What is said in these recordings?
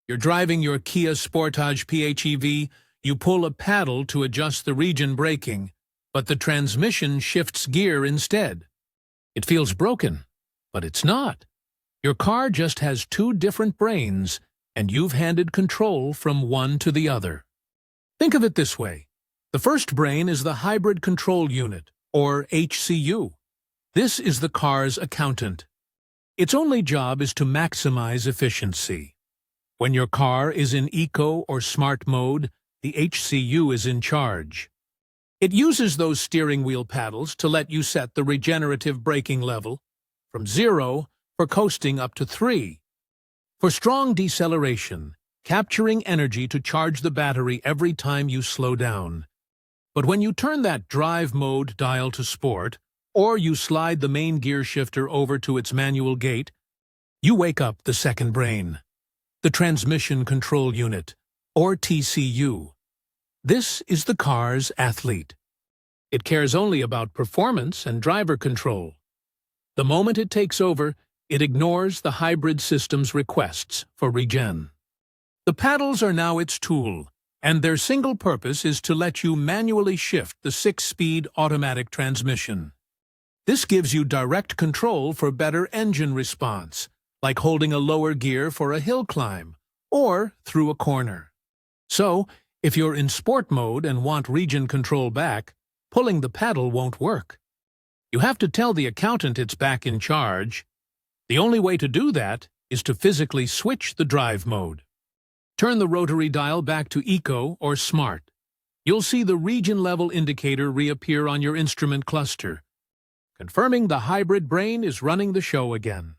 You're driving your Kia Sportage PHEV, you pull a paddle to adjust the regen braking, but the transmission shifts gear instead. It feels broken, but it's not. Your car just has two different brains, and you've handed control from one to the other. Think of it this way. The first brain is the hybrid control unit, or HCU. This is the car's accountant. Its only job is to maximize efficiency. When your car is in eco or smart mode, the HCU is in charge. It uses those steering wheel paddles to let you set the regenerative braking level from 0 for coasting up to 3. For strong deceleration, capturing energy to charge the battery every time you slow down. But when you turn that drive mode dial to sport, or you slide the main gear shifter over to its manual gate, you wake up the second brain, the transmission control unit, or TCU. This is the car's athlete. It cares only about performance and driver control. The moment it takes over, it ignores the hybrid system's requests for regen. The paddles are now its tool, and their single purpose is to let you manually shift the 6-speed automatic transmission. This gives you direct control for better engine response, like holding a lower gear for a hill climb or through a corner. So, if you're in sport mode and want regen control back, pulling the paddle won't work. You have to tell the accountant it's back in charge. The only way to do that is to physically switch the drive mode. Turn the rotary dial back to Eco or Smart. You'll see the regen level indicator reappear on your instrument cluster, confirming the hybrid brain is running the show again.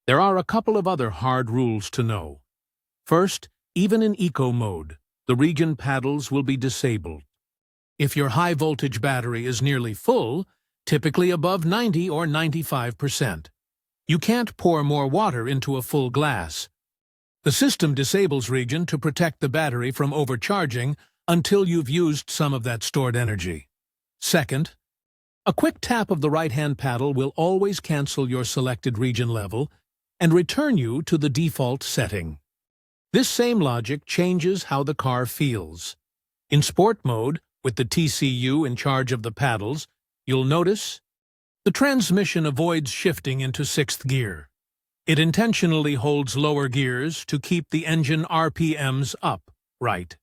There are a couple of other hard rules to know. First, even in Eco mode, the regen paddles will be disabled. If your high-voltage battery is nearly full, typically above 90 or 95%, you can't pour more water into a full glass. The system disables regen to protect the battery from overcharging until you've used some of that stored energy. Second, a quick tap of the right-hand paddle will always cancel your selected regen level and return you to the default setting. This same logic changes how the car feels. In sport mode, with the TCU in charge of the paddles, you'll notice the transmission avoids shifting into 6th gear. It intentionally holds lower gears to keep the engine RPMs up, right,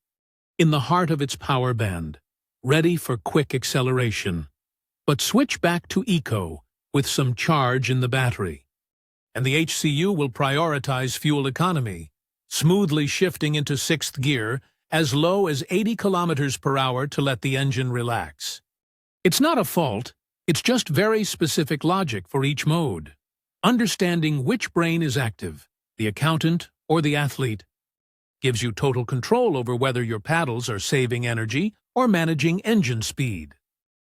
in the heart of its power band, ready for quick acceleration. But switch back to Eco with some charge in the battery, and the HCU will prioritize fuel economy, smoothly shifting into 6th gear as low as 80 kilometers per hour to let the engine relax. It's not a fault, it's just very specific logic for each mode. Understanding which brain is active, the accountant or the athlete, gives you total control over whether your paddles are saving energy or managing engine speed.